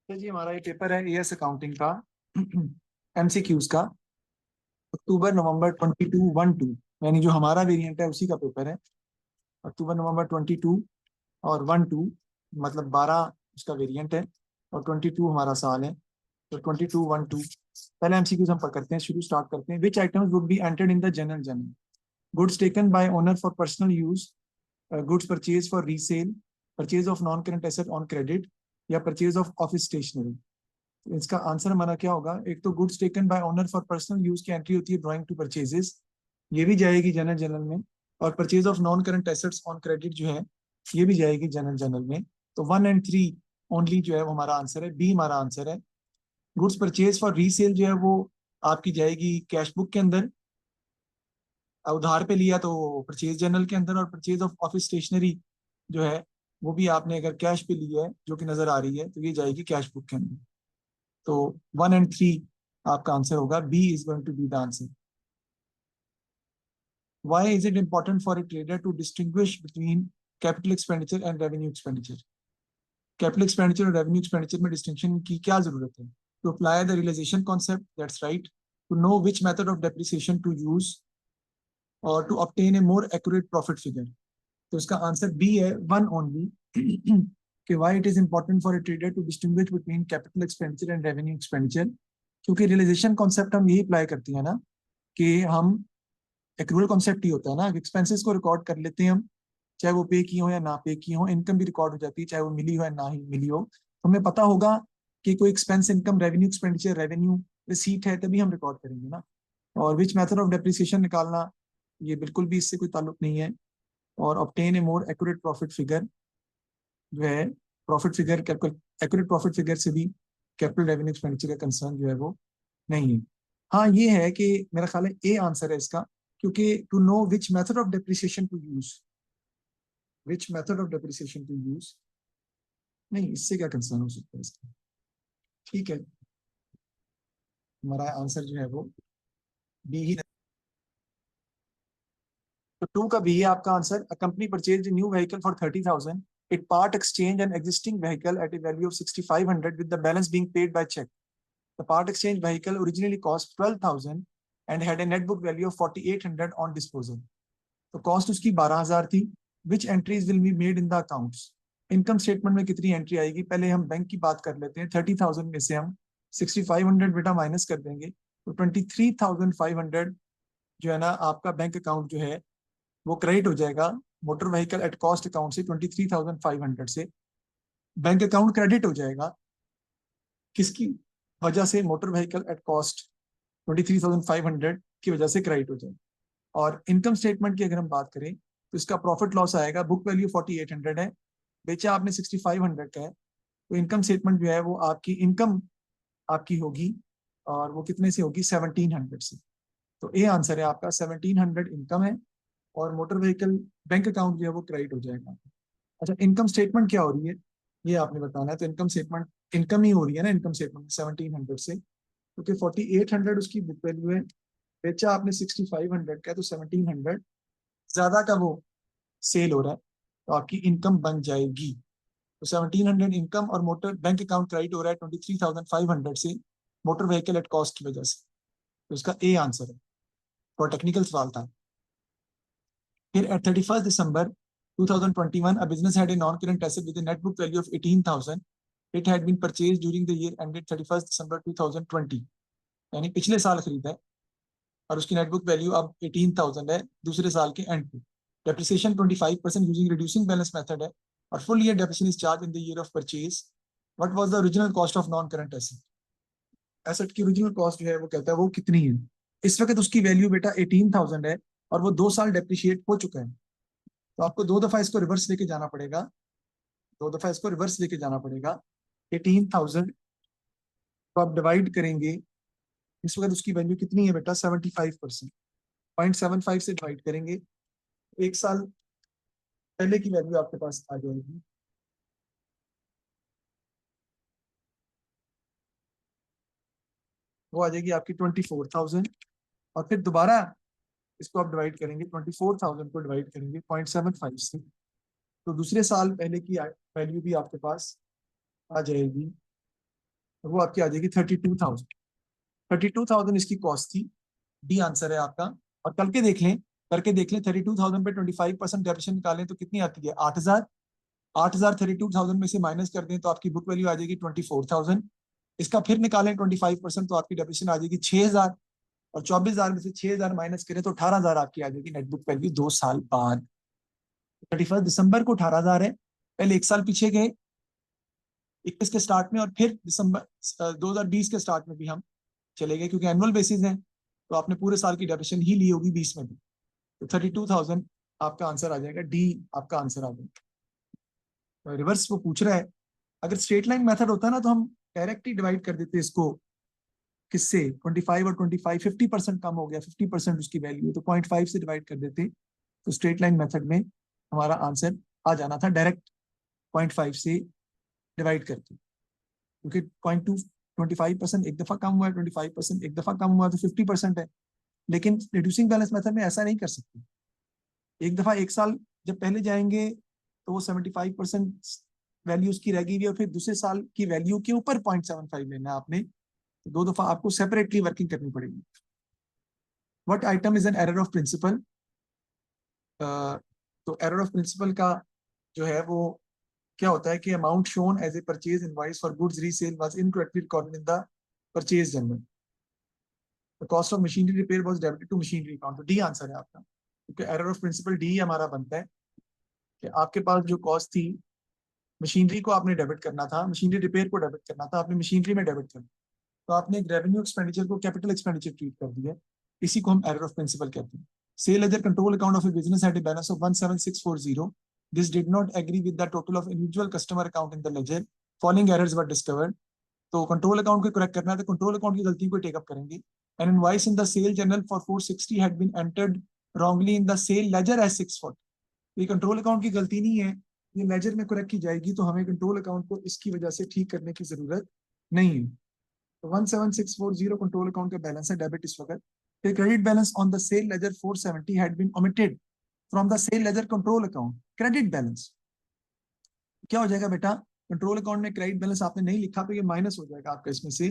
तो जी हमारा ये पेपर है एएस अकाउंटिंग का एमसीक्यूज का अक्टूबर नवंबर 22 यानी जो हमारा वेरिएंट है उसी का पेपर है। अक्टूबर नवंबर 22 और 12 मतलब 12 उसका वेरिएंट है और 22 हमारा साल है। तो 22 12 पहले एमसीक्यूज हम करते हैं, शुरू स्टार्ट करते हैं। Which items would be entered in the journal goods taken by owner for personal use, goods purchase for resale, purchase of non current asset on credit या परचेज ऑफ ऑफिस स्टेशनरी। इसका answer हमारा क्या होगा? एक तो goods taken by owner for personal use की entry होती है ड्राइंग टू परचेजेस, ये भी जाएगी जनरल जनरल में। और purchase of non current assets on credit जो है ये भी जाएगी जनरल जनरल में। तो 1 और 3 ओनली जो है वो हमारा आंसर है, बी हमारा आंसर है। गुड्स परचेज फॉर रीसेल जो है वो आपकी जाएगी कैश बुक के अंदर, उधार पे लिया तो परचेज जनरल के अंदर। और परचेज ऑफ ऑफिस स्टेशनरी जो है वो भी आपने अगर कैश पे लिया है जो कि नजर आ रही है तो ये जाएगी कैश बुक के अंदर। तो 1 और 3 आपका आंसर होगा, B is going to be the answer. Why is it important for a trader to distinguish between capital expenditure and revenue expenditure? Capital expenditure और रेवेन्यू एक्सपेंडिचर में डिस्टिंक्शन की क्या जरूरत है? To apply the realisation concept, that's right. To know which method of depreciation to use or to obtain a more accurate profit figure. तो इसका answer B है, one only कि why it is important for a trader to distinguish between capital expenditure and revenue expenditure. क्योंकि realisation concept हम यही apply करती है ना कि हम एक्रूअल कॉन्सेप्ट ही होता है ना, एक्सपेंसेस को रिकॉर्ड कर लेते हैं हम, चाहे वो पे की हो या ना पे की हो। इनकम भी रिकॉर्ड हो जाती है चाहे वो मिली हो या ना ही मिली हो। तो हमें पता होगा कि कोई expense income revenue expenditure revenue receipt है तभी हम रिकॉर्ड करेंगे ना। और विच मेथड ऑफ डेप्रिसिएशन निकालना ये बिल्कुल भी इससे कोई ताल्लुक नहीं है। और obtain a more accurate profit figure जो है, profit figure accurate profit figure से भी कैपिटल रेवेन्यू एक्सपेंडिचर का कंसर्न जो है वो नहीं है। हाँ ये है कि मेरा ख्याल है ए आंसर है इसका, क्योंकि to know which method of depreciation to use, which method of depreciation to use, नहीं इससे क्या कंसर्न हो सकता है इसका। ठीक है, हमारा आंसर जो है वो बी ही। तो 2 का बी है आपका answer. A company purchase new vehicle for 30,000, it part exchange an existing vehicle at a value of 6,500 with the balance being paid by cheque. The part exchange vehicle originally cost 12,000 and had a net book value of 4,800 on disposal. तो cost उसकी 12,000 थी। Which entries will be made in the accounts? Income statement में कितनी entry आएगी? पहले हम bank की बात कर लेते हैं। 30,000 में से हम 6,500 बेटा माइनस कर देंगे तो 23,500 जो है ना आपका बैंक अकाउंट जो है वो क्रेडिट हो जाएगा। Motor vehicle at cost account से 23,500 से बैंक अकाउंट क्रेडिट हो जाएगा। किसकी वजह से? मोटर व्हीकल एट कॉस्ट 23,500 की वजह से क्रेडिट हो जाएगा। और इनकम स्टेटमेंट की अगर हम बात करें तो इसका प्रॉफिट लॉस आएगा। बुक वैल्यू 4,800 है, बेचा आपने 6,500 का है, तो इनकम स्टेटमेंट जो है वो आपकी इनकम आपकी होगी और वो कितने से होगी? 1,700 से। तो ए आंसर है आपका, 1,700 इनकम है और मोटर व्हीकल बैंक अकाउंट जो है वो क्रेडिट हो जाएगा। अच्छा, इनकम स्टेटमेंट क्या हो रही है ये आपने बताना है। तो इनकम स्टेटमेंट इनकम ही हो रही है ना इनकम स्टेटमेंट 1,700 से, क्योंकि 4,800 उसकी बुक वैल्यू है, बेचा आपने 6,500 का है, तो 1,700 ज्यादा का वो सेल हो रहा है तो आपकी इनकम बन जाएगी। तो 1,700 इनकम और मोटर बैंक अकाउंट क्रेडिट हो रहा है 23,500 से मोटर व्हीकल एट कॉस्ट की वजह से। तो इसका ए आंसर है। और टेक्निकल सवाल था। फिर eight 31 December 2021 a business had a non-current asset with a net book value of 18,000. It had been purchased during the year ended 31 December 2020, यानी पिछले साल खरीदा है और उसकी नेट बुक वैल्यू अब 18,000 है दूसरे साल के एंड पे। Depreciation 25% using reducing balance method है और full year depreciation is charge in the year of purchase. What was the original cost of non current asset? Asset की ओरिजिनल कॉस्ट जो है वो कहता है वो कितनी है। इस वक्त उसकी वैल्यू बेटा 18,000 है और वो 2 साल डेप्रिशिएट हो चुका है। तो आपको 2 दफा इसको रिवर्स लेके जाना पड़ेगा, 2 दफा इसको रिवर्स लेके जाना पड़ेगा। 18,000 को आप डिवाइड करेंगे, इस वक्त उसकी वैल्यू कितनी है बेटा? 75%। 0.75 से डिवाइड करेंगे, 1 साल पहले की वैल्यू आपके पास आ जाएगी। वो आ जाएगी आपकी 24,000। और फिर दोबारा इसको आप डिवाइड करेंगे, 24,000 को डिवाइड करेंगे 0.75 से, तो दूसरे साल पहले की वैल्यू भी आपके पास आ जाएगी वो आपकी आ जाएगी 32,000। 32,000 इसकी कॉस्ट थी। डी आंसर है आपका। और करके देख लें 32,000 पे 25% डेप्रिसिएशन निकालें तो कितनी आती है? 8,000। 8,000 32,000 में से माइनस कर दें तो आपकी बुक वैल्यू आ जाएगी 24,000। इसका फिर निकालें 25% तो आपकी डेप्रिसिएशन आ जाएगी 6,000। और 24,000 में से 6,000 माइनस करें तो 18,000 आपकी आ जाएगी नेट बुक वैल्यू 2 साल बाद। 31 दिसंबर को 18,000 है। पहले 1 साल पीछे गए 21 के स्टार्ट में, और फिर दिसंबर 2020 के स्टार्ट में भी हम चले गए, क्योंकि एनुअल बेसिस है तो आपने पूरे साल की डेप्रिसिएशन ही ली होगी 20 में भी। तो 32,000 आपका आंसर आ जाएगा। डी आपका आंसर आ जाएगा। रिवर्स वो पूछ रहा है, अगर स्ट्रेट लाइन मेथड होता ना तो हम डायरेक्ट ही डिवाइड कर देते इसको, किससे? 25 और 25, 50% कम हो गया, 50% उसकी वैल्यू है तो 0.5 से डिवाइड कर देते, तो स्ट्रेट लाइन मेथड में हमारा आंसर आ जाना था डायरेक्ट 0.5 से डिवाइड करके, क्योंकि 0.2 25% एक दफा कम हुआ है, 25% एक दफा कम हुआ है तो 50% है। लेकिन रिड्यूसिंग बैलेंस मेथड में ऐसा नहीं कर सकते। एक दफा 1 साल जब पहले जाएंगे तो वो 75% वैल्यू उसकी रह गई, और फिर दूसरे साल की वैल्यू के ऊपर 0.75 लेना है आपने, तो 2 दफा आपको सेपरेटली वर्किंग करनी पड़ेगी। What item is an error of principle? तो एरर ऑफ प्रिंसिपल का जो है वो क्या होता है कि amount shown as a purchase invoice for goods resale was incorrectly recorded in the purchase journal. The cost of machinery repair was debited to machinery account. तो डी आंसर है आपका, क्योंकि एरर ऑफ प्रिंसिपल डी हमारा बनता है कि आपके पास जो कॉस्ट थी, मशीनरी को आपने डेबिट करना था, मशीनरी रिपेयर को डेबिट करना था, आपने मशीनरी में डेबिट कर दिया, तो आपने एक रेवेन्यू एक्सपेंडिचर को कैपिटल एक्सपेंडिचर ट्रीट कर दिया। इसी को हम एरर ऑफ प्रिंसिपल कहते हैं। Sale ledger control account of a business had a balance of 17640। This did not agree with the total of individual customer account in the ledger. Following errors were discovered. तो control account को correct करना है तो control account की गलती को take up करेंगे। An invoice in the sale journal for 460 had been entered wrongly in the sale ledger as 640। ये कंट्रोल अकाउंट की गलती नहीं है, ये लेजर में करेक्ट की जाएगी, तो हमें कंट्रोल अकाउंट को इसकी वजह से ठीक करने की जरूरत नहीं है। तो 17640 कंट्रोल अकाउंट का बैलेंस है डेबिट इस वक्त। फिर credit balance on the sale ledger 470 had been omitted from the sale ledger control account. Credit balance क्या हो जाएगा बेटा? कंट्रोल अकाउंट में क्रेडिट बैलेंस आपने नहीं लिखा तो ये माइनस हो जाएगा आपका इसमें से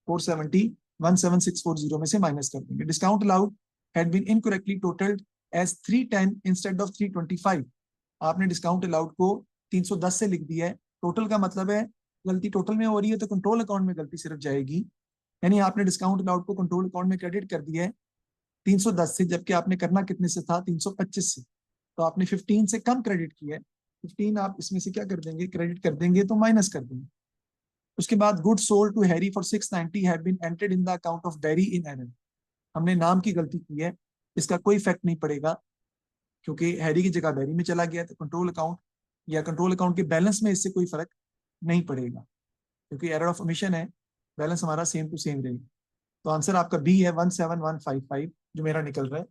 470, 17640 में से माइनस कर देंगे। Discount allowed had been incorrectly totalled as 310 instead of 325। आपने डिस्काउंट अलाउड को 310 से लिख दिया है। टोटल का मतलब है गलती टोटल में हो रही है तो कंट्रोल अकाउंट में गलती सिर्फ जाएगी, यानी आपने डिस्काउंट अलाउड को कंट्रोल अकाउंट में क्रेडिट कर दिया है 310 से, जबकि आपने करना कितने से था? 325 से। तो आपने 15 से कम क्रेडिट किया है। 15 आप इसमें से क्या कर देंगे? क्रेडिट कर देंगे, तो माइनस कर देंगे। उसके बाद good sold to Harry for 690 have been entered in the account of Barry in error. हमने नाम की गलती की है, इसका कोई इफेक्ट नहीं पड़ेगा क्योंकि हैरी की जगह बैरी में चला गया, तो कंट्रोल अकाउंट या कंट्रोल अकाउंट के बैलेंस में इससे कोई फर्क नहीं पड़ेगा, क्योंकि एरर ऑफ ओमिशन है, बैलेंस हमारा सेम टू सेम रहेगा। तो आंसर आपका बी है 17155 जो मेरा निकल रहा है।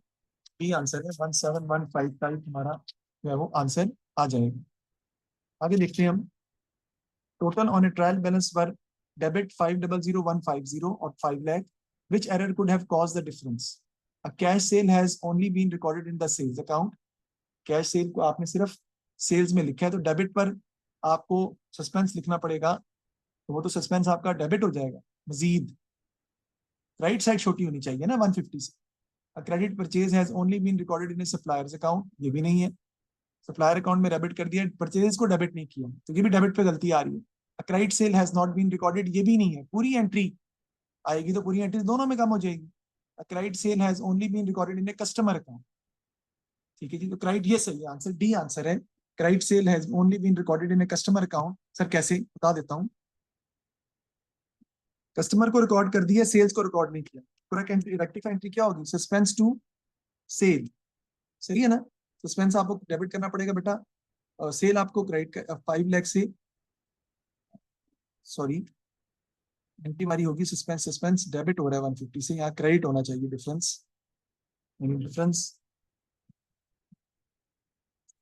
बी आंसर है 17155 हमारा जो है वो आंसर आ जाएगा। आगे देखते हैं हम। Total on A trial balance पर डेबिट 500150 और 5 lakh. Which error could have caused the difference? A cash sale has only been recorded in the sales account. Cash cell को आपने सिर्फ सेल्स में लिखा है, तो डेबिट पर आपको सस्पेंस लिखना पड़ेगा, तो वो तो सस्पेंस आपका डेबिट हो जाएगा। मजीद राइट साइड छोटी होनी चाहिए ना 150 से। Credit purchase has only been recorded in suppliers account, ये भी नहीं है। सप्लायर अकाउंट में डेबिट कर दिया, परचेज को डेबिट नहीं किया, तो ये भी डेबिट पे गलती आ रही है। Credit sale has not been recorded, ये भी नहीं है। पूरी एंट्री आएगी तो पूरी एंट्री दोनों में कम हो जाएगी। Credit sale has only been recorded in a customer account. ठीक है जी, तो क्रेडिट ये सही आंसर डी आंसर है। Credit sale has only been recorded in a customer account. Sir कैसे? बता देता हूँ। कस्टमर को रिकॉर्ड कर दिया, सेल्स को रिकॉर्ड नहीं किया। करेक्ट एंट्री, रेक्टिफाई एंट्री क्या होगी? Suspense to sale. सही है ना? सस्पेंस आपको डेबिट करना पड़ेगा बेटा, और सेल आपको क्रेडिट 5 लाख से, सॉरी एंट्री हमारी होगी सस्पेंस, सस्पेंस डेबिट हो रहा है 150 से, यहाँ क्रेडिट होना चाहिए। Difference difference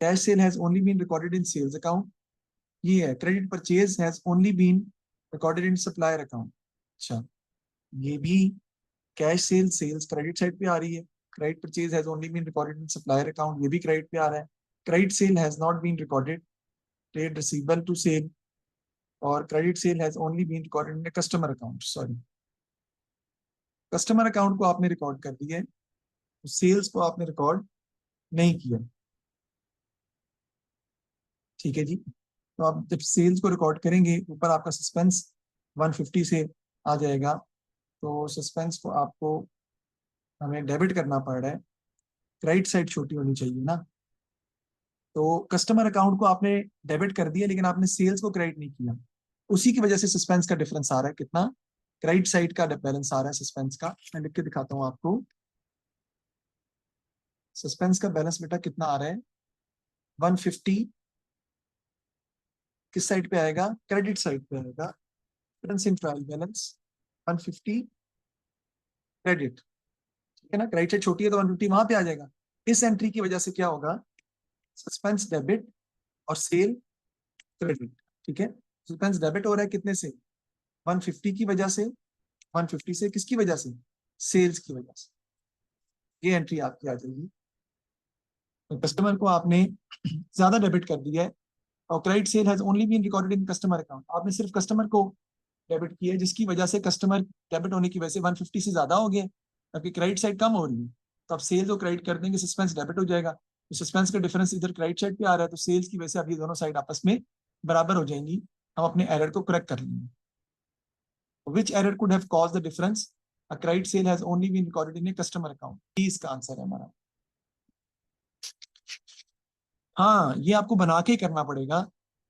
cash sale has only been recorded in sales account, ये है। Credit purchase has only been recorded in supplier account. अच्छा, ये भी cash sale sales credit side पे आ रही है। Credit purchase has only been recorded in supplier account, ये भी क्रेडिट पे आ रहा है। Credit sale has not been recorded, trade receivable to sale, और credit sale has only been recorded in customer account, sorry customer account को आपने record कर दिया है, सेल्स को आपने रिकॉर्ड नहीं किया। ठीक है जी, तो आप जब सेल्स को रिकॉर्ड करेंगे ऊपर आपका सस्पेंस 150 से आ जाएगा, तो सस्पेंस को आपको हमें डेबिट करना पड़ रहा है, क्रेडिट साइड छोटी होनी चाहिए ना। तो कस्टमर अकाउंट को आपने डेबिट कर दिया लेकिन आपने सेल्स को क्रेडिट नहीं किया, उसी की वजह से सस्पेंस का डिफरेंस आ रहा है कितना, क्रेडिट साइड का बैलेंस आ रहा है सस्पेंस का। मैं लिख के दिखाता हूँ आपको, सस्पेंस का बैलेंस बेटा कितना आ रहा है 150, किस साइड पे आएगा, क्रेडिट साइड पे आएगा, difference in trial balance 150 credit, ठीक है ना, क्रेडिट साइड छोटी है तो 150 वहां पे आ जाएगा। इस एंट्री की वजह से क्या होगा, सस्पेंस डेबिट और सेल क्रेडिट, ठीक है। सस्पेंस डेबिट हो रहा है कितने से, 150 की वजह से, 150 से किसकी वजह से, सेल्स की वजह से, ये एंट्री आपकी आ जाएगी। तो कस्टमर को आपने ज्यादा डेबिट कर दिया है, और credit sale has only been recorded in customer account, आपने सिर्फ कस्टमर को डेबिट किया है, जिसकी वजह से कस्टमर डेबिट होने की वजह से 150 से ज्यादा हो गया, आपकी क्रेडिट साइड कम हो रही है। तो आप सेल्स को क्रेडिट कर देंगे, सस्पेंस डेबिट हो जाएगा, तो सस्पेंस का डिफरेंस इधर क्रेडिट साइड पे आ रहा है, तो सेल्स की वजह से अब ये दोनों साइड आपस में बराबर हो जाएंगी, हम अपने एरर को करेक्ट कर लेंगे। Which error could have caused the difference? A credit sale has only been recorded in a customer account. ये इसका आंसर है हमारा। हाँ, ये आपको बना के करना पड़ेगा,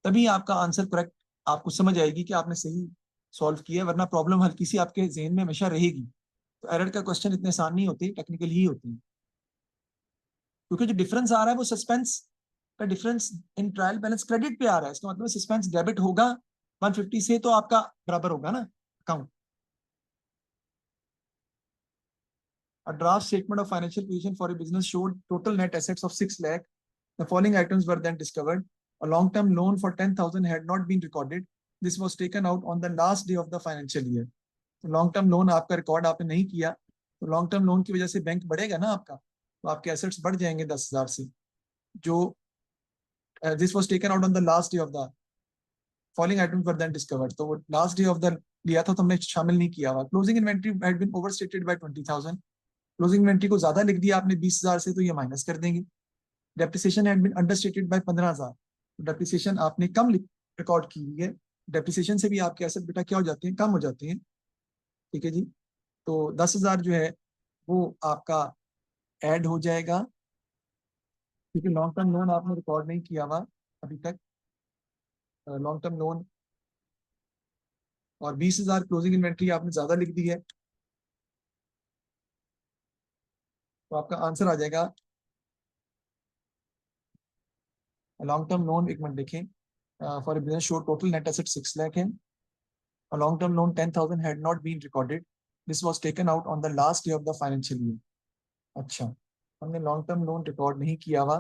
तभी आपका आंसर करेक्ट आपको समझ आएगी कि आपने सही सॉल्व किया, वरना प्रॉब्लम हल्की सी आपके जेहन में हमेशा रहेगी। तो एरर का क्वेश्चन इतने आसान नहीं होते, टेक्निकल ही होते हैं, क्योंकि जो डिफरेंस आ रहा है वो सस्पेंस का difference in trial balance credit पे आ रहा है, इसका मतलब सस्पेंस डेबिट होगा 150 से, तो आपका बराबर होगा ना account. A draft statement of financial position for a business showed total net assets of 6 lakh. The following items were then discovered. A long-term loan for 10,000 had not been recorded. This was taken out on the last day of the financial year. तो long term loan आपका record आपने नहीं किया, तो long term loan की वजह से bank बढ़ेगा ना आपका, तो आपके एसेट्स बढ़ जाएंगे 10,000 से। जो this was taken out on the last day of the following items were then discovered, तो वो लास्ट डे ऑफ द लिया था तो हमने शामिल नहीं किया हुआ। Closing inventory had been overstated by 20,000, closing inventory को ज्यादा लिख दिया आपने 20,000 से, तो ये माइनस कर देंगे। Depreciation had been understated by 15,000, तो डेप्रिसिएशन आपने कम रिकॉर्ड की हुई है, डेप्रिसिएशन से भी आपके एसेट बेटा क्या हो जाते हैं, कम हो जाते हैं। ठीक है जी, तो 10,000 जो है वो आपका ऐड हो जाएगा, क्योंकि लॉन्ग टर्म लोन आपने रिकॉर्ड नहीं किया हुआ अभी तक, लॉन्ग टर्म लोन, और 20,000 क्लोजिंग इन्वेंट्री आपने ज्यादा लिख दी है, तो आपका आंसर आ जाएगा लॉन्ग टर्म लोन, एक मिनट देखें, for business show total net asset 6 lakh है, और long term loan 10,000 had not been recorded, this was taken out on the last day of the financial year. अच्छा, हमने लॉन्ग टर्म लोन रिकॉर्ड नहीं किया हुआ,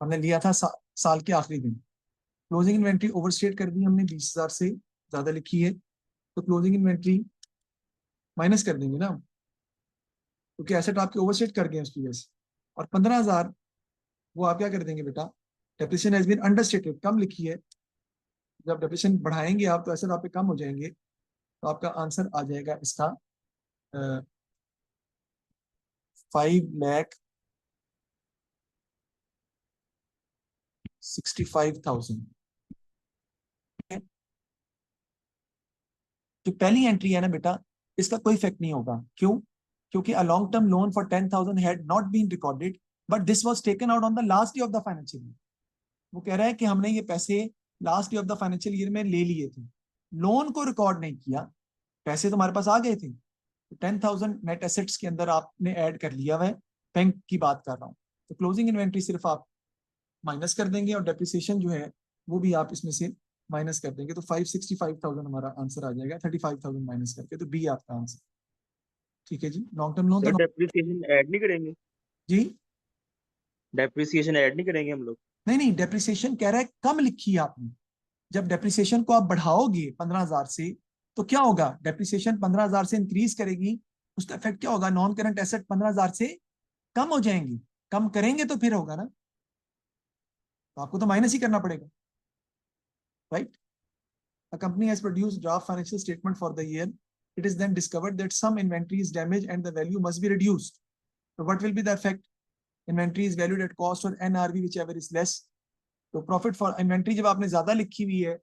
हमने लिया था साल के आखिरी दिन। क्लोजिंग इन्वेंट्री ओवरस्टेट कर दी हमने, 20,000 से ज्यादा लिखी है, तो क्लोजिंग इन्वेंट्री माइनस कर देंगे ना, क्योंकि एसेट आपके ओवरस्टेट कर गए उसकी वजह से। और 15,000 वो आप क्या कर देंगे बेटा, डेप्रिसिएशन हैज बीन अंडरस्टेटेड, कम लिखी है, जब डेप्रिसिएशन बढ़ाएंगे आप तो एसेट आप पे कम हो जाएंगे, तो आपका आंसर आ जाएगा इसका 5,65,000। जो पहली एंट्री है ना बेटा, इसका कोई इफेक्ट नहीं होगा, क्यों, क्योंकि a long term loan for 10,000 had not been recorded, but this was taken out on the last day of the financial year. वो कह रहा है कि हमने ये पैसे last day of the financial year में ले लिए थे, लोन को रिकॉर्ड नहीं किया, पैसे तो हमारे पास आ गए थे, तो 10,000 नेट एसेट्स के अंदर आपने ऐड कर लिया हुआ है, बैंक की बात कर रहा हूँ। तो क्लोजिंग इन्वेंट्री सिर्फ आप माइनस कर देंगे, और डेप्रिसिएशन जो है वो भी आप इसमें से माइनस कर देंगे, तो 565,000 हमारा आंसर आ जाएगा, 35,000 माइनस करके, तो बी आपका आंसर। ठीक है जी, लॉन्ग टर्म लोन सर तो डेप्रिसिएशन ऐड नहीं करेंगे? जी, डेप्रिसिएशन ऐड नहीं करेंगे हम लोग? नहीं नहीं, डेप्रिसिएशन कह रहा है कम लिखी है आपने, जब डेप्रिसिएशन को आप बढ़ाओगे 15,000 से, तो क्या होगा, डेप्रिसिएशन 15,000 से इंक्रीज करेगी, उसका इफेक्ट क्या होगा, नॉन करंट एसेट 15,000 से कम हो जाएंगी, कम करेंगे तो फिर होगा ना, तो आपको तो माइनस ही करना पड़ेगा, right. A company has produced draft financial statement for the year. It is then discovered that some inventory is damaged and the value must be reduced. So what will be the effect? Inventory is valued at cost or NRV, whichever is less. तो profit for inventory जब आपने ज्यादा लिखी हुई है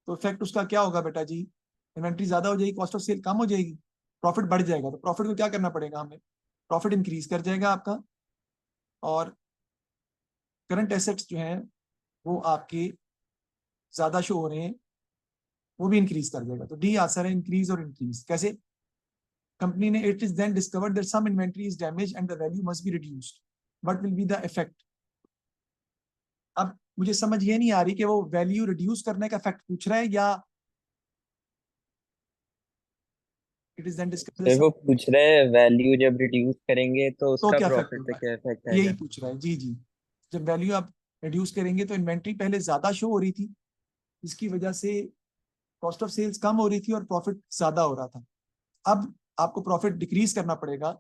तो effect उसका क्या होगा बेटा जी? इन्वेंट्री ज्यादा हो जाएगी, कॉस्ट ऑफ सेल कम हो जाएगी, प्रॉफिट बढ़ जाएगा। तो प्रॉफिट को क्या करना पड़ेगा हमें? प्रॉफिट इंक्रीज कर जाएगा आपका, और करंट एसेट्स जो हैं वो आपके ज्यादा शो हो रहे हैं, वो भी इंक्रीज कर देगा। तो डी आंसर है इंक्रीज और इंक्रीज। कैसे? कंपनी ने it is then discovered that some inventory is damage and the value must be reduced. What will be the effect? अब मुझे समझ ये नहीं आ रही कि वो वैल्यू रिड्यूस करने का इफेक्ट पूछ रहा है या इट इज देन सर वो डिस्कवर्ड। पूछ रहे हैं वैल्यू जब रिड्यूस करेंगे तो तो उसका क्या इफेक्ट प्रॉफिट पे होगा, क्या इफेक्ट यही आएगा। पूछ रहा है। जी जी, जब वैल्यू आप रिड्यूस करेंगे तो इन्वेंट्री पहले ज्यादा शो हो रही थी, जिसकी वजह से कॉस्ट ऑफ सेल्स कम हो रही थी और प्रॉफिट ज्यादा हो रहा था। अब आपको प्रॉफिट डिक्रीज करना पड़ेगा,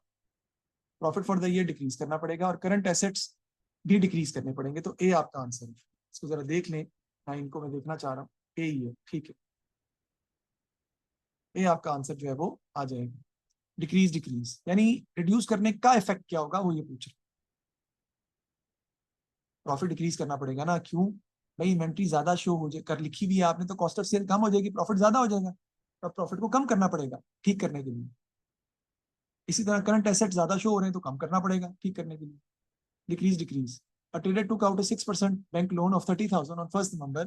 profit for the year decrease करना पड़ेगा, और करंट एसेट्स भी डिक्रीज करने पड़ेंगे। तो ए आपका आंसर है। इसको जरा देख लें, हाँ इनको मैं देखना चाह रहा हूँ, ए ही है, ठीक है। ए आपका आंसर जो है वो आ जाएगा। डिक्रीज डिक्रीज यानी रिड्यूस करने का इफेक्ट क्या होगा वो ये पूछ रहे। प्रॉफिट डिक्रीज करना पड़ेगा ना, क्यों भाई? इन्वेंट्री ज्यादा शो हो जाए कर लिखी भी है आपने, तो कॉस्ट ऑफ सेल कम हो जाएगी, प्रॉफिट ज्यादा हो जाएगा, तो प्रॉफिट को कम करना पड़ेगा ठीक करने के लिए। इसी तरह करंट एसेट ज्यादा शो हो रहे हैं तो कम करना पड़ेगा ठीक करने के लिए। Decrease decrease. A trader took out a 6% bank loan of 30,000 on 1st November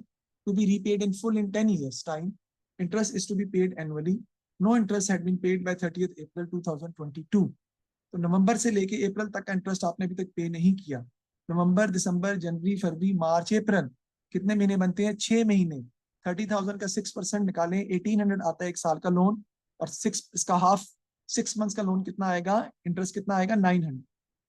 to be repaid in full in 10 years time. Interest is to be paid annually. No interest had been paid by 30th April 2022. तो नवंबर से लेके अप्रैल तक का interest आपने अभी तक पे नहीं किया। नवंबर, दिसंबर, जनवरी, फरवरी, मार्च, अप्रैल, कितने महीने बनते हैं? 6 महीने। 30,000 का 6% निकालें, 1800 आता है एक साल का लोन, और सिक्स इसका हाफ 6 मंथ्स का लोन कितना आएगा? इंटरेस्ट कितना आएगा? 900।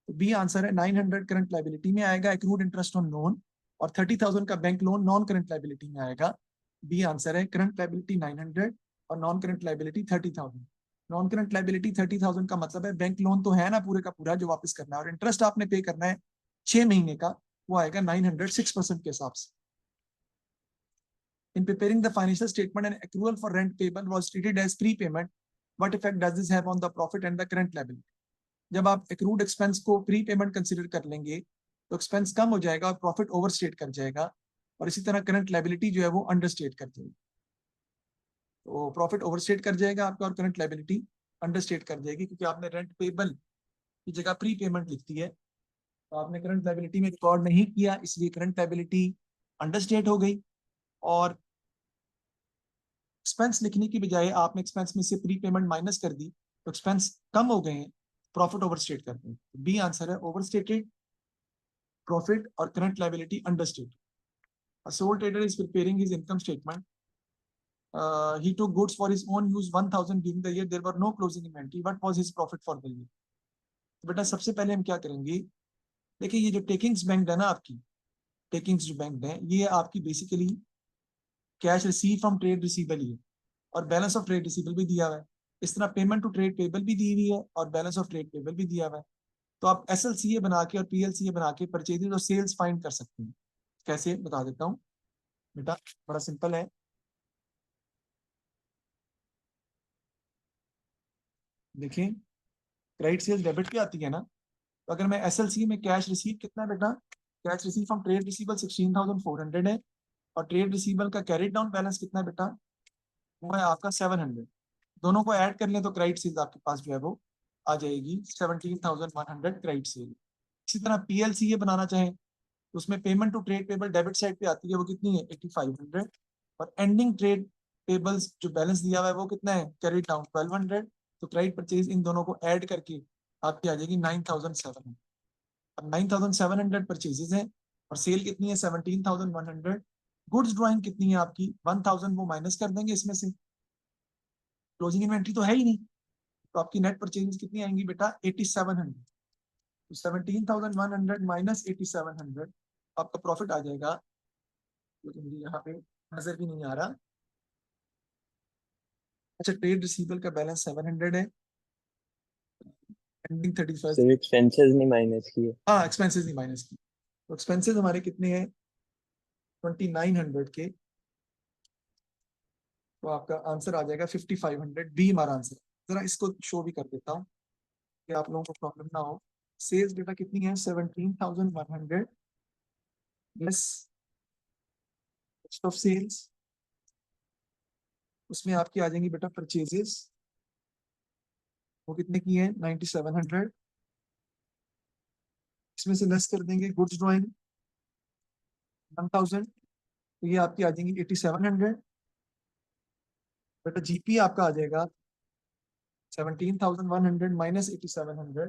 तो बी आंसर है 900 करंट लाइबिलिटी में आएगा, एक्रूड इंटरेस्ट ऑन लोन, और 30,000 का bank loan non current liability में आएगा। बी आंसर है करंट लाइबिलिटी 900 और non current liability 30,000। Non current liability 30,000 का मतलब है बैंक लोन तो है ना पूरे का पूरा जो वापस करना है, और इंटरेस्ट आपने पे करना है 6 महीने का, वो आएगा 900 6% के हिसाब से। In preparing the financial statement, an accrual for rent payable was treated as prepayment. What effect does this have on the profit and the current liability? जब आप accrued expense को प्रीपेमेंट कंसिडर कर लेंगे तो एक्सपेंस कम हो जाएगा और profit overstate कर जाएगा, और इसी तरह करंट लाइबिलिटी जो है वो अंडरस्टेट कर जाएगी। तो प्रॉफिट ओवरस्टेट कर जाएगा आपका और करंट लाइबिलिटी अंडरस्टेट कर जाएगी, क्योंकि आपने रेंट पेबल की जगह प्री पेमेंट लिख दी है, तो आपने करंट लाइबिलिटी में रिकॉर्ड नहीं किया, इसलिए करंट लाइबिलिटी अंडरस्टेट हो गई। और एक्सपेंस लिखने की बजाय आपने एक्सपेंस में से प्री पेमेंट माइनस कर दी, तो एक्सपेंस कम हो गए हैं, प्रॉफिट ओवरस्टेट कर गए। बी आंसर है ओवरस्टेटेड प्रॉफिट और current liability understated. A sole trader is preparing his income statement. He took goods for his own use 1,000 during the year. There were no closing inventory. What was his profit for the year? तो बेटा सबसे पहले हम क्या करेंगे? देखिए ये जो टेकिंग्स बैंक है ना आपकी, टेकिंग्स जो बैंक है ये आपकी basically cash receive from trade receivable ही है, और बैलेंस ऑफ ट्रेड रिसीवेबल भी दिया हुआ है। इस तरह पेमेंट टू ट्रेड पेबल भी दी हुई है और बैलेंस ऑफ ट्रेड पेबल भी दिया हुआ है। तो आप SLCA बना के और PLCA बना के परचेजेज और सेल्स फाइंड कर सकते हैं। कैसे बता देता हूँ बेटा, बड़ा सिंपल है। देखिए क्रेडिट सेल्स डेबिट पे आती है ना, तो अगर मैं SLCA में कैश रिसीव कितना है बेटा? Cash receive from trade receivable 16,400 है, और ट्रेड रिसीवेबल का कैरी डाउन बैलेंस कितना है बेटा? वो है आपका 700। दोनों को ऐड कर लें तो क्रेडिट सेल्स आपके पास जो है वो आ जाएगी 17,100 क्रेडिट सेल। इसी तरह PLCA बनाना चाहें तो उसमें payment to trade payable debit side पे आती है, वो कितनी है? 8,500। और एंडिंग ट्रेड पेबल्स जो बैलेंस दिया हुआ है वो कितना है? Carry down 1,200। तो क्रेडिट परचेज इन दोनों को ऐड करके आपकी आ जाएगी 9,700। अब 9,700 परचेजेस हैं और सेल कितनी है? 17,100। गुड्स ड्राइंग कितनी है आपकी? 1,000 वो माइनस कर देंगे इसमें से, क्लोजिंग इन्वेंट्री तो है ही नहीं, तो आपकी नेट परचेजेस कितनी आएंगी बेटा? 8,700। तो 17,100 माइनस 8,700 आपका प्रॉफिट आ जाएगा, जो कि मुझे यहाँ पे नजर भी नहीं आ रहा। अच्छा, ट्रेड रिसीवेबल का बैलेंस 700 है, एंडिंग 31st। सिर्फ एक्सपेंसेस नहीं माइनस किए। हाँ एक्सपेंसेस नहीं माइनस की, तो एक्सपेंसेस हमारे कितने हैं? 2,900 के, तो आपका आंसर आ जाएगा 5500, बी हमारा आंसर। जरा इसको शो भी कर देता हूँ कि आप लोगों को प्रॉब्लम ना हो। सेल्स डेटा कितनी है? 17,100 लेस कॉस्ट ऑफ सेल्स, उसमें आपकी आ जाएंगी बेटा परचेजेस, वो कितने की है? 9700। इसमें से लेस कर देंगे गुड्स ड्राइंग 1000, तो ये आपकी आ जाएंगी 8700। बेटा जीपी आपका आ जाएगा 17,100 माइनस 8700,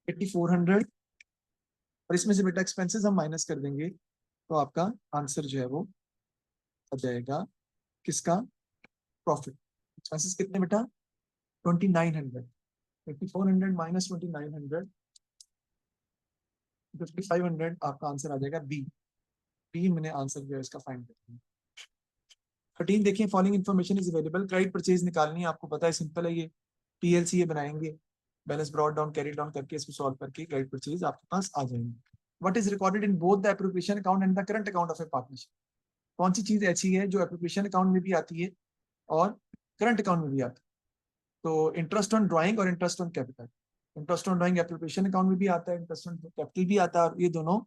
8400। और इसमें से बेटा एक्सपेंसेस हम माइनस कर देंगे, तो आपका आंसर जो है वो आ जाएगा किसका? प्रॉफिट। एक्सपेंसेस कितने बेटा? 2900। 8400 माइनस 2900, 5500, आपका आंसर आ जाएगा बी। बी मैंने आंसर जो है इसका फाइंड कर दिया। 13 देखिए, following information is available. Credit purchase निकालनी है, आपको पता है, सिंपल है ये। पीएलसी ये बनाएंगे, balance brought down carry down करके इसको सॉल्व करके क्रेडिट परचेज आपके पास आ जाएंगे। What is recorded in both the appropriation account and the current account of A partnership? कौन सी चीज ऐसी है जो एप्रोप्रिएशन अकाउंट में भी आती है और करंट अकाउंट में भी आती है? तो इंटरेस्ट ऑन ड्राइंग और interest on capital. Interest on drawing appropriation account में भी आता है, इंटरेस्ट ऑन कैपिटल भी आता है, और ये दोनों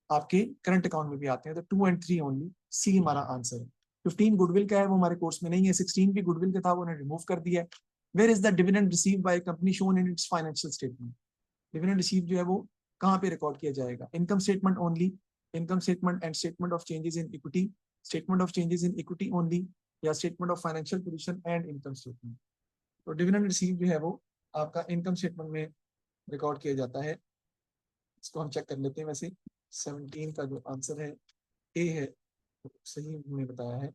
आपके करंट अकाउंट में भी आते हैं। तो 2 और 3 ओनली, सी हमारा आंसर है। 15 गुडविल का है, वो हमारे कोर्स में नहीं है। 16 भी गुडविल का था, वो उन्होंने रिमूव कर दिया है। Where is the dividend received by company shown in its financial statement? Dividend receive जो है वो कहाँ पे रिकॉर्ड किया जाएगा? Income statement only, income statement and statement of changes in equity, statement of changes in equity only, या statement of financial position and income statement? तो dividend receive जो है वो आपका इनकम स्टेटमेंट में रिकॉर्ड किया जाता है। इसको हम चेक कर लेते हैं। वैसे 17 का जो आंसर है ए है, तो सही हमने बताया है।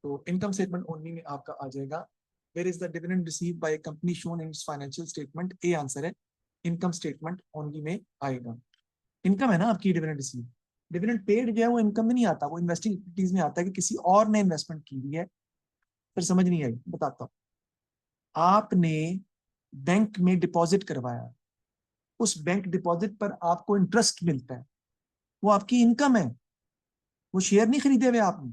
तो इनकम स्टेटमेंट ओनली में आपका आ जाएगा where is the dividend receive by company shown in its financial statement, A answer है। इनकम स्टेटमेंट ओनली में आएगा। इनकम है ना आपकी डिविडेंड रिसीव। डिविडेंड पेड जो है वो इनकम में नहीं आता, वो इन्वेस्टिंग एक्टिविटीज में आता है कि किसी और ने इन्वेस्टमेंट की हुई है। फिर समझ नहीं आई, बताता हूँ। आपने बैंक में डिपॉजिट करवाया, उस बैंक डिपॉजिट पर आपको इंटरेस्ट मिलता है, वो आपकी इनकम है। वो शेयर नहीं खरीदे हुए आपने,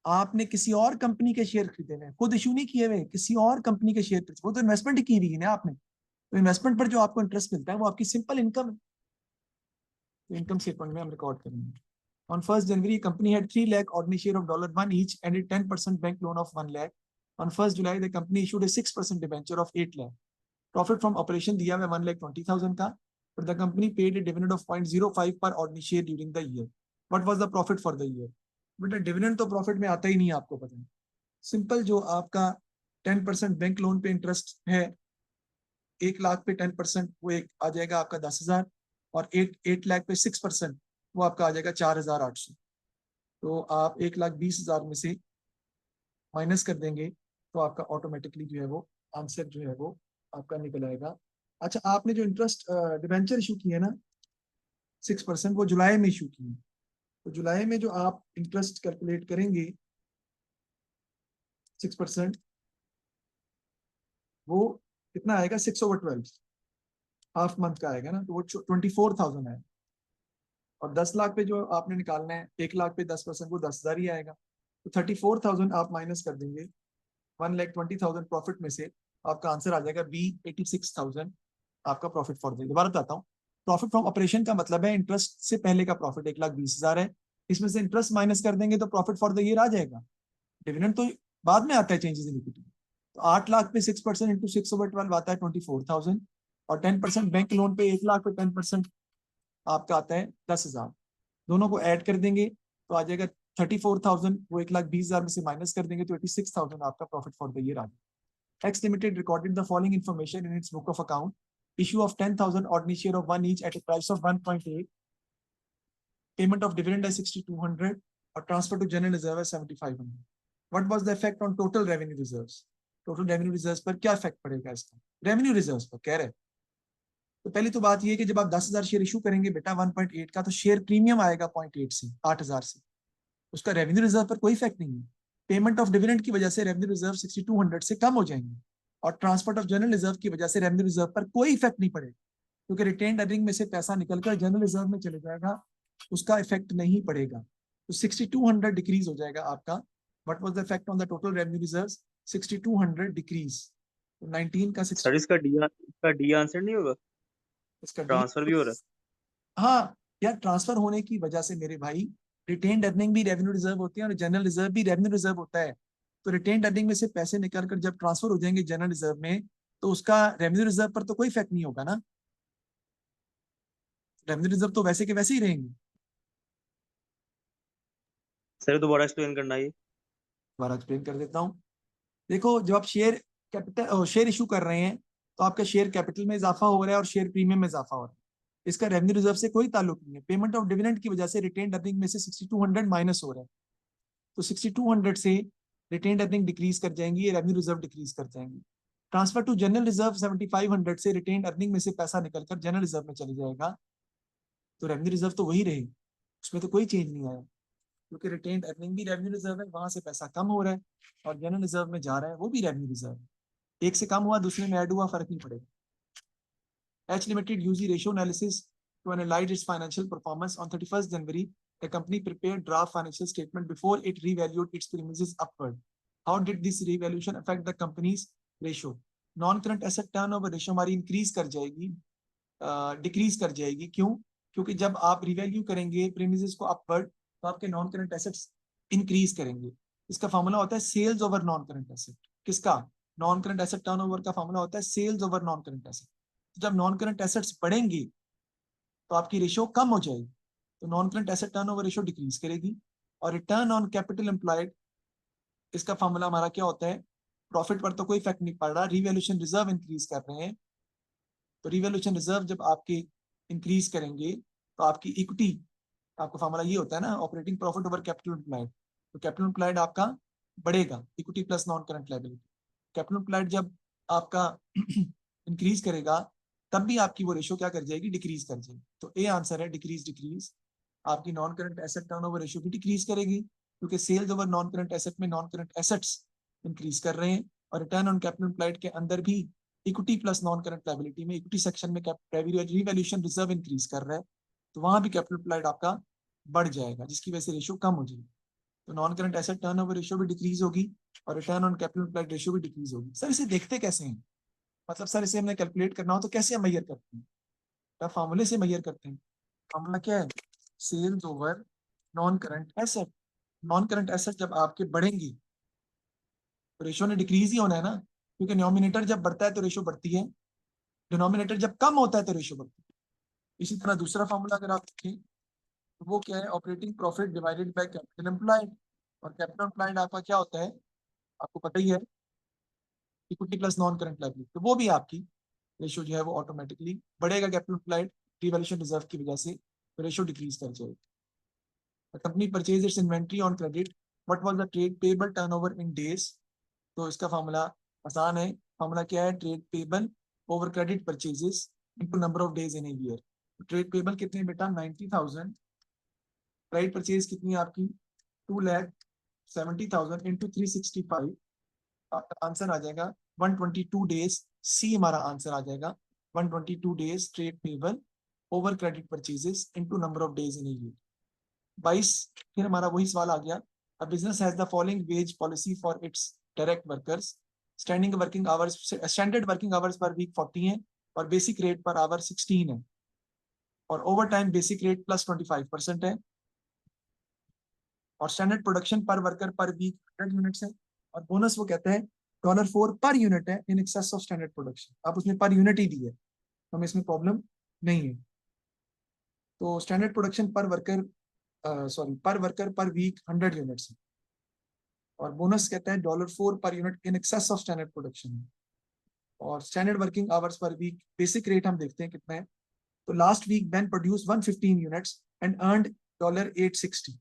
आपने किसी और कंपनी के शेयर खरीदे हुए, खुद इशू नहीं किए हुए, किसी और कंपनी के शेयर, वो तो इन्वेस्टमेंट ही की हुई है ना आपने। तो इन्वेस्टमेंट पर जो आपको इंटरेस्ट मिलता है वो आपकी सिंपल इनकम है। तो इनकम स्टेटमेंट में हम रिकॉर्ड करेंगे। On 1st January, company had 3 lakh ordinary share of $1 each and a 10% bank loan of 1 lakh. On 1st July, the company issued a 6% debenture of 8 lakh. Profit from operation दिया हुआ 1,20,000 का, but the company paid a dividend of 0.05 per ordinary share during the year. What was the profit for the year? बेटा dividend तो profit में आता ही नहीं है, आपको पता है। सिंपल, जो आपका 10% बैंक लोन पे इंटरेस्ट है, 1 लाख पे 10%, वो एक आ जाएगा आपका 10,000, और 8 लाख पे 6%, वो आपका आ जाएगा 4,800। तो आप 1,20,000 में से माइनस कर देंगे, तो आपका ऑटोमेटिकली जो है वो आंसर जो है वो आपका निकल आएगा। अच्छा, आपने जो इंटरेस्ट डिबेंचर इशू किया है ना 6%, वो जुलाई में इशू किए। तो जुलाई में जो आप इंटरेस्ट कैलकुलेट करेंगे 6%, वो कितना आएगा? 6/12, हाफ मंथ का आएगा ना, तो वो 24,000 है। और 10 लाख पे जो आपने निकालना है, 1 लाख पे 10%, वो 10,000 ही आएगा। तो 34,000 आप माइनस कर देंगे 1,20,000 प्रॉफिट में से, आपका आंसर आ जाएगा बी, 86,000 आपका प्रॉफिट फॉर द। दोबारा बताता हूँ, प्रॉफिट फ्रॉम ऑपरेशन का मतलब है इंटरेस्ट से पहले का प्रॉफिट 1,20,000 है, इसमें से इंटरेस्ट माइनस कर देंगे तो प्रॉफिट फॉर द ईयर आ जाएगा। डिविडेंड तो बाद में आता है, चेंजेस इन इक्विटी। तो 8 लाख पे 6% इंटू 6/12 आता है 24,000, और 10% बैंक लोन पे 1 लाख पे 10% आपका आता है 10,000। दोनों को ऐड कर देंगे तो आ जाएगा 34,000, वो 1,20,000 में से माइनस कर देंगे तो 86,000 आपका प्रॉफिट फॉर द ईयर आ जाएगा। X Limited recorded the following information in its book of account: issue of 10,000 ordinary share of 1 each at a price of 1.8, payment of dividend as 6,200, और transfer to general reserve as 7,500. What was the effect on total revenue reserves? Total revenue reserve पर क्या effect पड़ेगा इसका? Revenue reserve पर कह रहे हैं। तो पहली तो बात ये है कि जब आप 10,000 शेयर इशू करेंगे बेटा 1.8 का, तो शेयर प्रीमियम आएगा 0.8 से 8,000 से, उसका रेवेन्यू रिजर्व पर कोई इफेक्ट नहीं है। पेमेंट ऑफ डिविडेंड की वजह से रेवेन्यू रिजर्व 6,200 से कम हो जाएंगे, और ट्रांसफर ऑफ जनरल रिजर्व की वजह से रेवेन्यू रिजर्व पर कोई इफेक्ट नहीं पड़ेगा, क्योंकि रिटेन्ड अर्निंग में से पैसा निकलकर जनरल रिजर्व में चले जाएगा, उसका इफेक्ट नहीं पड़ेगा। तो 6200 डिक्रीज हो जाएगा आपका। What was the effect on the total revenue reserves? 6200 decrease. तो 19 का 60, सर इसका डी आंसर नहीं होगा, इसका डी। ट्रांसफर भी हो रहा हाँ यार, ट्रांसफर होने की वजह से मेरे भाई रिटेन्ड अर्निंग भी रेवेन्यू रिजर्व होती है और जनरल रिजर्व भी रेवेन्यू रिजर्व होता है। तो रिटेन्ड अर्निंग में से पैसे निकल कर जब ट्रांसफर हो जाएंगे जनरल रिजर्व में, तो उसका रेवेन्यू रिजर्व पर तो कोई इफेक्ट नहीं होगा ना। रेवेन्यू रिजर्व तो वैसे के वैसे ही रहेंगे। है। सर दोबारा एक्सप्लेन करना ये। दोबारा एक्सप्लेन कर देता हूँ। देखो, जब आप शेयर कैपिटल शेयर इशू कर रहे हैं, तो आपका शेयर कैपिटल में इजाफा हो रहा है और शेयर प्रीमियम में इजाफा हो रहा है। इसका रेवेन्यू रिजर्व से कोई ताल्लुक नहीं है। पेमेंट ऑफ डिविडेंड की वजह से रिटेन्ड अर्निंग में से 6200 माइनस हो रहा है। तो 6200 से रिटेन्ड अर्निंग डिक्रीज कर जाएंगी, रेवेन्यू रिजर्व डिक्रीज कर जाएंगी। ट्रांसफर टू जनरल रिजर्व 7500 से रिटेन्ड अर्निंग में से पैसा निकलकर जनरल रिजर्व में चले जाएगा। तो रेवेन्यू रिजर्व तो वही रहेगी, उसमें तो कोई चेंज नहीं आया, क्योंकि रिटेन्ड अर्निंग भी रेवेन्यू रिजर्व है, वहां से पैसा कम हो रहा है, और जनरल रिजर्व में जा रहा है वो भी रेवेन्यू रिजर्व है। एक से कम हुआ, दूसरे में ऐड हुआ, फर्क नहीं पड़ेगा। H Limited UG ratio analysis to analyze its financial performance on 31st January. The company prepared draft financial statement before it revalued its premises upward. How did this revaluation affect the company's ratio? Non-current asset turnover ratio हमारी increase कर जाएगी, decrease कर जाएगी। क्यों? क्योंकि जब आप revalue करेंगे प्रीमिसेस को अपवर्ड, तो आपके नॉन करंट एसेट्स इंक्रीज करेंगे। इसका फॉर्मूला होता है sales over non current asset. किसका? नॉन करंट एसेट टर्नओवर का फॉर्मूला होता है sales over non current asset. जब नॉन करंट एसेट्स बढ़ेंगी तो आपकी रेशियो कम हो जाएगी, तो non current asset turnover ratio decrease करेगी। और रिटर्न ऑन कैपिटल एम्प्लॉयड, इसका फॉर्मूला हमारा क्या होता है? प्रॉफिट पर तो कोई इफेक्ट नहीं पड़ रहा, रिवैल्यूएशन रिजर्व इंक्रीज कर रहे हैं, तो रिवैल्यूएशन रिजर्व जब आपके इंक्रीज करेंगे तो आपकी इक्विटी, आपका फॉर्मूला ये होता है ना, operating profit over capital employed. तो कैपिटल एम्प्लॉयड आपका बढ़ेगा, equity plus non current liability. Capital employed जब आपका इंक्रीज करेगा, तब भी आपकी वो रेशियो क्या कर जाएगी? डिक्रीज कर जाएगी। तो ए आंसर है डिक्रीज डिक्रीज। आपकी non current asset turnover ratio भी डिक्रीज करेगी, क्योंकि sales over non current asset में नॉन करंट एसेट्स इंक्रीज कर रहे हैं, और रिटर्न ऑन कैपिटल एम्प्लॉयड के अंदर भी equity plus non current liability में इक्विटी सेक्शन में रिवैल्यूएशन रिजर्व इंक्रीज कर रहा है, तो वहां भी कैपिटल एम्प्लॉयड आपका बढ़ जाएगा, जिसकी वजह से रेशियो कम हो जाएगी। तो non current asset turnover ratio भी डिक्रीज होगी और return on capital employed ratio भी डिक्रीज होगी। सर इसे देखते कैसे हैं? मतलब सर इसे हमने कैलकुलेट करना हो तो कैसे हम मेजर करते हैं? क्या फॉर्मूले से मेजर करते हैं? फॉर्मूला क्या है? Sales over non current asset. Non current asset जब आपके बढ़ेंगी तो रेशियो ने डिक्रीज ही होना है ना, क्योंकि डिनोमिनेटर जब बढ़ता है तो रेशियो बढ़ती है, डिनोमिनेटर जब कम होता है तो रेशियो बढ़ती है। इसी तरह दूसरा फॉर्मूला अगर आप देखें तो वो क्या है? Operating profit divided by capital employed. और कैपिटल एम्प्लॉयड आपका क्या होता है? आपको पता ही है, equity plus non current liability. तो वो भी आपकी रेशियो जो है वो ऑटोमेटिकली बढ़ेगा कैपिटल एम्प्लॉयड रिवैल्यूएशन रिजर्व की वजह से, तो रेशियो डिक्रीज कर जाएगी। Company purchase it's inventory on credit, what was the trade payable turnover in days? तो इसका फॉर्मूला आसान है। फॉर्मूला क्या है? Trade payable over credit purchases into number of days in a year. Trade payable कितने बेटा? 90,000। क्रेडिट परचेज कितनी है आपकी? 2,70,000 इंटू 365। आंसर आ जाएगा 122 डेज। सी हमारा आंसर आ जाएगा 122 days trade payable over credit purchases into number of days in a year. 22। फिर हमारा वही सवाल आ गया, a business has the following wage policy for its direct workers. Standard working hours per week 40 है और बेसिक रेट पर आवर 16 है, और over time basic rate plus 25% है, और standard production per worker per week 100 units है, और bonus वो कहते हैं $4 पर यूनिट है इन एक्सेस ऑफ स्टैंडर्ड प्रोडक्शन। आप उसमें पर यूनिट ही दी है, हमें इसमें प्रॉब्लम नहीं है। तो standard production per worker per worker per week 100 units है, और बोनस कहता है $4 per unit in excess of standard production. और standard working hours per week basic rate हम देखते हैं कितना है। तो last week Ben produce 115 units and earned $860।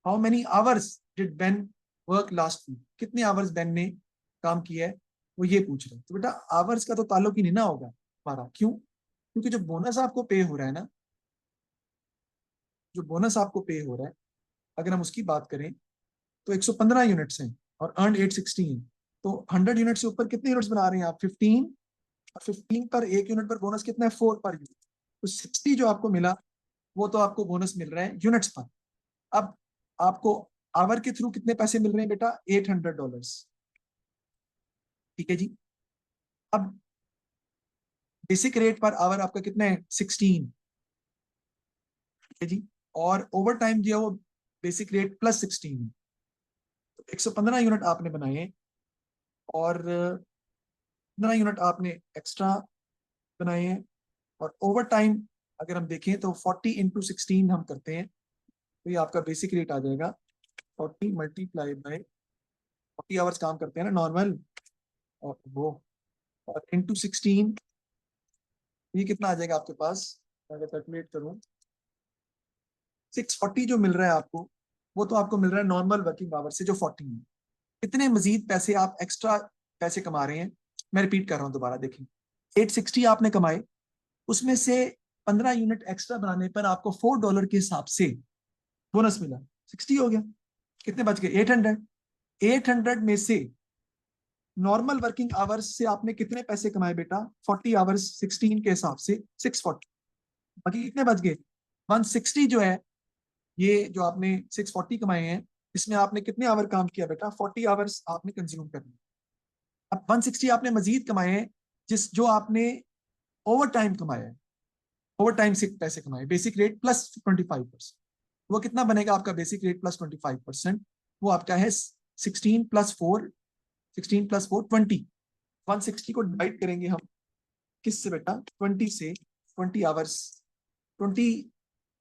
How many hours did Ben work last week? कितने आवर्स बेन ने काम किया है, वो ये पूछ रहे हैं। तो बेटा आवर्स का तो ताल्लुक ही नहीं ना होगा हमारा। क्यों? क्योंकि जो बोनस आपको पे हो रहा है ना, जो बोनस आपको पे हो रहा है, अगर हम उसकी बात करें तो 115 यूनिट्स हैं और अर्न 860 है। तो 100 यूनिट से ऊपर कितने यूनिट्स बना रहे हैं आप? 15। और 15 पर 1 यूनिट पर बोनस कितना है? 4 पर यूनिट। तो 60 जो आपको मिला, वो तो आपको बोनस मिल रहा है यूनिट्स पर। अब आपको आवर के थ्रू कितने पैसे मिल रहे हैं बेटा? $800। ठीक है जी। अब बेसिक रेट पर आवर आपका कितना है? 16। ठीक है जी। और ओवर टाइम जो है वो बेसिक रेट प्लस 16 है। तो 115 यूनिट आपने बनाए और 15 यूनिट आपने एक्स्ट्रा बनाए हैं। और ओवर टाइम अगर हम देखें तो 40 इंटू 16 हम करते हैं तो ये आपका बेसिक रेट आ जाएगा 40 मल्टीप्लाई बाय 40 आवर्स काम करते हैं ना नॉर्मल, और वो और इंटू 16 ये कितना आ जाएगा आपके पास? अगर कैलकुलेट करूं 640 जो मिल रहा है आपको, वो तो आपको मिल रहा है नॉर्मल वर्किंग आवर से जो 40 है। कितने मजीद पैसे आप एक्स्ट्रा पैसे कमा रहे हैं? मैं रिपीट कर रहा हूं दोबारा, देखें 860 आपने कमाए, उसमें से 15 यूनिट एक्स्ट्रा बनाने पर आपको $4 के हिसाब से बोनस मिला, 60 हो गया। कितने बच गए? 800। 800 में से नॉर्मल वर्किंग आवर्स से आपने कितने पैसे कमाए बेटा? 40 आवर्स 16 के हिसाब से 640। बाकी कितने बच गए? 160 जो है, ये जो आपने 640 कमाए हैं, इसमें आपने कितने आवर काम किया बेटा? 40 आवर्स आपने कंज्यूम कर लिया। अब 160 आपने मजीद कमाए हैं, जो आपने ओवर टाइम कमाया है, ओवर टाइम से पैसे कमाए, बेसिक रेट प्लस 25%। वो कितना बनेगा आपका बेसिक रेट प्लस 25%? वो आपका है 16 प्लस 4, 16 प्लस 4 20। 160 को डिवाइड करेंगे हम किससे बेटा? 20 से। 20 आवर्स 20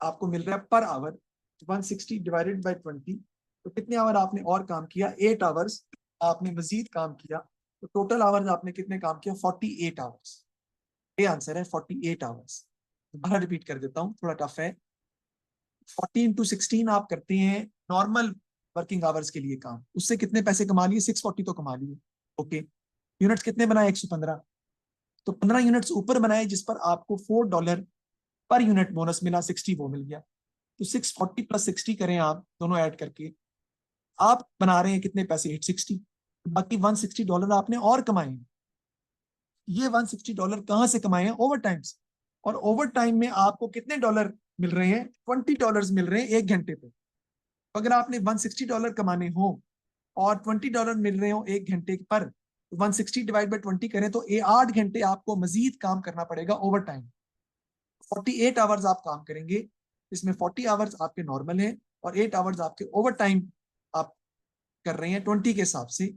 आपको मिल रहा है पर आवर। 160 डिवाइडेड बाय 20, तो कितने आवर आपने और काम किया? 8 आवर्स आपने मजीद काम किया। तो टोटल आवर्स आपने कितने काम किया? 48 आवर्स। ये आंसर है 48 आवर्स। दोबारा रिपीट कर देता हूँ, थोड़ा टफ है। 40 इंटू 16 आप करते हैं नॉर्मल वर्किंग आवर्स के लिए काम, उससे कितने पैसे कमा लिए? 640 तो कमा लिए। ओके, यूनिट्स कितने बनाए? 115। तो 15 यूनिट्स ऊपर बनाए जिस पर आपको $4 पर यूनिट बोनस मिला, 60 वो मिल गया। तो 640 प्लस 60 करें आप दोनों ऐड करके, आप बना रहे हैं कितने पैसे? 860। बाकी $160 आपने और कमाए हैं। ये $160 कहां से कमाए हैं? ओवर टाइम से। और ओवर टाइम में आपको कितने डॉलर मिल रहे हैं? $20 मिल रहे हैं 1 घंटे पे। तो अगर आपने $160 कमाने हो और $20 मिल रहे हो 1 घंटे पर, 160 डिवाइड बाई 20 करें तो 8 घंटे आपको मजीद काम करना पड़ेगा ओवर टाइम। 48 आवर्स आप काम करेंगे, इसमें 40 आवर्स आपके नॉर्मल हैं और 8 आवर्स आपके ओवर टाइम आप कर रहे हैं 20 के हिसाब से।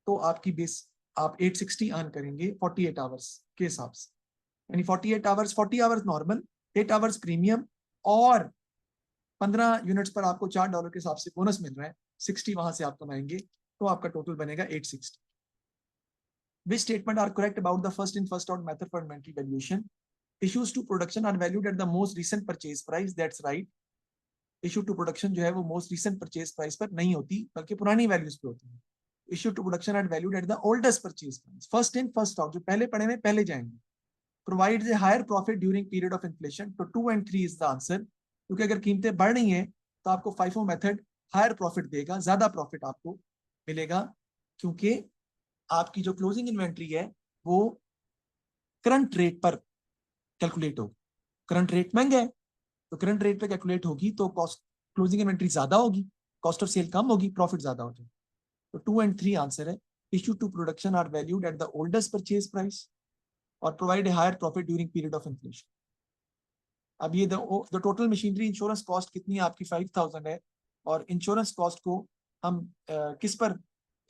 तो आपकी बेस आप 860 अर्न करेंगे 48 आवर्स के हिसाब से। यानी 48 hours, 40 hours normal, 8 hours premium, और 15 यूनिट्स पर आपको $4 के हिसाब से बोनस मिल रहा है, 60 वहां से आप कमाएंगे, तो आपका टोटल बनेगा 860। Which statement are correct about the first in first out method for inventory valuation? Issues to production are valued at the most recent purchase price. That's right. Issue to production जो है वो most recent purchase price पर नहीं होती, बल्कि पुरानी values पे होती है। Issue to production are valued at the oldest purchase price. First in first out, जो पहले पड़े में पहले जाएंगे। Provides a higher profit during period of inflation. तो 2 and 3 is the answer. क्योंकि अगर कीमतें बढ़ रही हैं तो आपको FIFO मेथड हायर प्रॉफिट देगा, ज्यादा प्रॉफिट आपको मिलेगा, क्योंकि आपकी जो क्लोजिंग इन्वेंट्री है वो करंट रेट पर कैलकुलेट होगी। करंट रेट महंगा है तो करंट रेट पे कैलकुलेट होगी, तो कॉस्ट क्लोजिंग इन्वेंट्री ज्यादा होगी, कॉस्ट ऑफ सेल कम होगी, प्रॉफिट ज्यादा हो जाएगा। तो 2 and 3 आंसर है। Issue to production are valued at the oldest purchase price और provide a higher profit during period of inflation. अब ये the total machinery insurance cost कितनी है आपकी? 5000 है। और इंश्योरेंस कॉस्ट को हम किस पर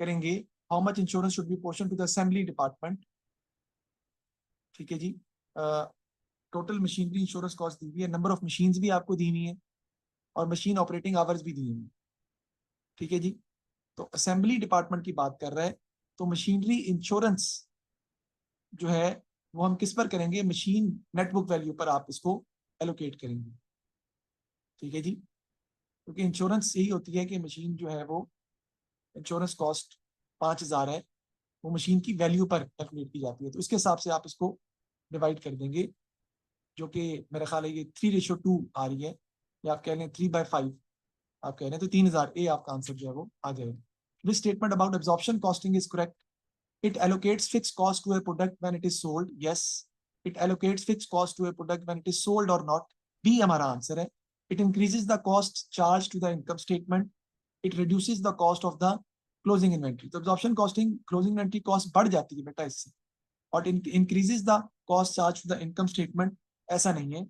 करेंगे? How much insurance should be portion to the assembly department. ठीक है जी। टोटल मशीनरी इंश्योरेंस कॉस्ट दी हुई है, नंबर ऑफ मशीन्स भी आपको दी हुई है और मशीन ऑपरेटिंग आवर्स भी दी हुई है। ठीक है जी। तो असेंबली डिपार्टमेंट की बात कर रहा है, तो मशीनरी इंश्योरेंस जो है वो हम किस पर करेंगे? मशीन नेटबुक वैल्यू पर आप इसको एलोकेट करेंगे। ठीक है जी। क्योंकि इंश्योरेंस यही होती है कि मशीन जो है वो इंश्योरेंस कॉस्ट 5000 है, वो मशीन की वैल्यू पर कैलकुलेट की जाती है, तो इसके हिसाब से आप इसको डिवाइड कर देंगे, जो कि मेरा ख्याल है ये 3:2 आ रही है, या आप कह लें 3/5 आप कह रहे हैं, तो 3000 ए आपका आंसर जो है वो आ जाएगा। This statement about absorption costing is correct. It allocates fix cost to a product when it is sold. Yes, it allocates fix cost to a product when it is sold और not. B हमारा answer है. It increases the cost charge to the income statement. It reduces the cost of the closing inventory. तो absorption costing closing inventory cost बढ़ जाती है बेटा इससे, और increases the cost charge to the income statement ऐसा नहीं है.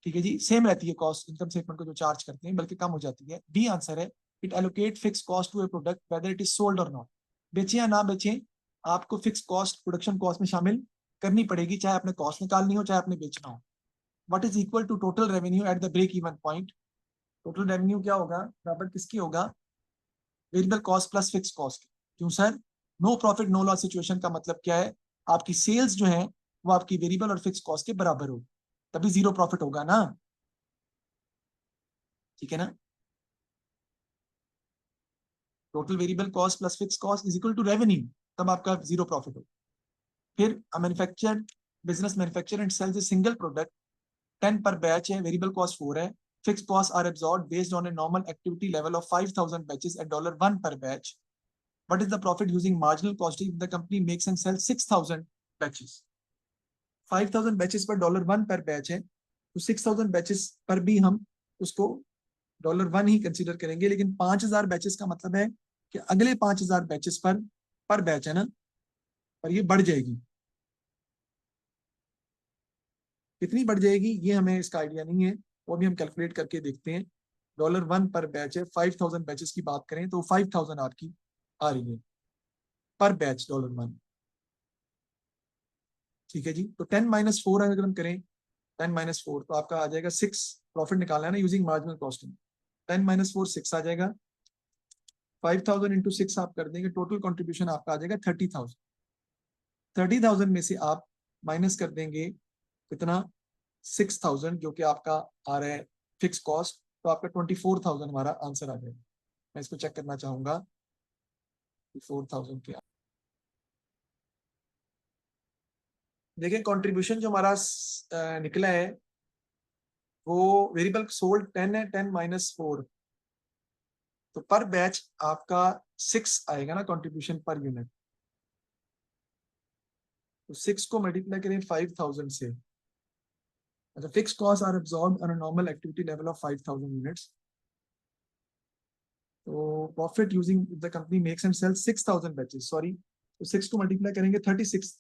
ठीक है जी, सेम रहती है कॉस्ट इनकम स्टेटमेंट को जो चार्ज करते हैं, बल्कि कम हो जाती है. बी आंसर है it allocate fix cost to a product whether it is sold और नॉट. बेचे या ना बेचे, आपको फिक्स कॉस्ट प्रोडक्शन कॉस्ट में शामिल करनी पड़ेगी, चाहे आपने कॉस्ट निकालनी हो चाहे आपने बेचना हो. What is equal to total revenue at the break even point. Total revenue क्या होगा, बराबर किसकी होगा, variable cost plus fix cost. क्यों sir, no profit no loss situation का मतलब क्या है, आपकी सेल्स जो है वो आपकी वेरिएबल और फिक्स कॉस्ट के बराबर होगी, तभी जीरो प्रॉफिट होगा ना. ठीक है ना. Total variable cost plus fix cost is equal to revenue, तब आपका जीरो प्रॉफिट होगा. फिर manufacture business manufacture and sales a single product, 10 पर बैच है, वेरिएबल कॉस्ट 4 है. Fixed costs are absorbed based on a normal activity level of 5,000 batches at $1 per batch. What is the profit using marginal costing if the company makes and sells 6,000 batches? 5,000 batches पर $1 per batch है, तो 6,000 batches पर भी हम उसको $1 ही consider करेंगे. लेकिन 5,000 batches का मतलब है कि अगले 5,000 बैचेस पर बैच है ना, पर ये बढ़ जाएगी. कितनी बढ़ जाएगी ये हमें इसका आइडिया नहीं है, वो भी हम कैलकुलेट करके देखते हैं. $1 पर बैच है, 5,000 बैचेस की बात करें तो 5,000 आपकी आ रही है पर बैच $1. ठीक है जी. तो 10 - 4 अगर हम करें, 10 - 4 तो आपका आ जाएगा 6. प्रॉफिट निकालना है ना यूजिंग मार्जिनल कॉस्टिंग. 10 - 4 6 आ जाएगा. 5,000 इंटू 6 आप कर देंगे, टोटल कॉन्ट्रीब्यूशन आपका आ जाएगा 30,000. 30,000 में से आप माइनस कर देंगे कितना, 6,000, जो कि आपका आ रहा है फिक्स कॉस्ट, तो आपका 24,000 हमारा आंसर आ जाएगा. मैं इसको चेक करना चाहूंगा 24,000 क्या. देखिए कंट्रीब्यूशन जो हमारा निकला है वो वेरिएबल सोल्ड 10 है, 10 - 4, तो पर बैच आपका 6 आएगा ना कंट्रीब्यूशन पर यूनिट. तो 6 को मल्टीप्लाई करें 5,000 से. अच्छा, fix cost are absorbed on a normal activity level of 5,000 units. तो profit using the company makes and sells 6,000 batches, sorry, तो 6 को मल्टीप्लाई करेंगे 36,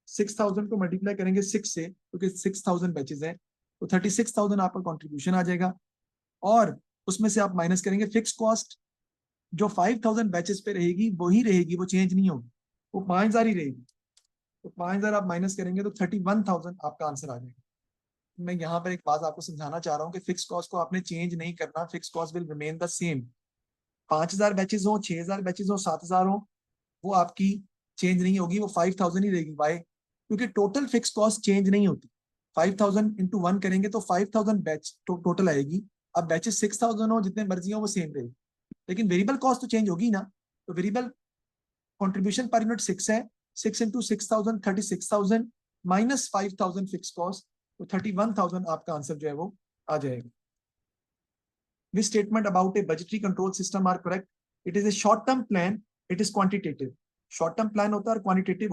6,000 को मल्टीप्लाई करेंगे 6 से, क्योंकि 6,000 बैचेस है, तो 36,000 आपका कंट्रीब्यूशन आ जाएगा. और उसमें से आप माइनस करेंगे फिक्स कॉस्ट, जो 5,000 बैचेस पे रहेगी वही रहेगी, वो चेंज नहीं होगी, वो 5,000 ही रहेगी. तो 5,000 आप माइनस करेंगे तो 31,000 आपका आंसर आ जाएगा. मैं यहाँ पर एक बात आपको समझाना चाह रहा हूँ कि फिक्स कॉस्ट को आपने चेंज नहीं करना, fix cost will remain the same. 5,000 batches हो, 6,000 बैचेस हो, 7,000 हो, वो आपकी चेंज नहीं होगी, वो 5,000 ही रहेगी. वाई, क्योंकि टोटल फिक्स कॉस्ट चेंज नहीं होती. 5,000 इंटू 1 करेंगे तो 5,000 बैच टोटल आएगी. अब बैचेस 6,000 हो, जितने मर्जी हो, वो सेम रहेगी, लेकिन वेरिएबल कॉस्ट तो चेंज होगी ना. तो वेरिएबल कंट्रीब्यूशन पर यूनिट 6 है, 6 इंटू 6,000 36,000 माइनस 5,000 फिक्स कॉस्ट, तो 31,000 आपका आंसर जो है वो आ जाएगा. This statement about a budgetary control system are correct. It is a short term plan, it is quantitative. Short term plan होता है और क्वांटिटेटिव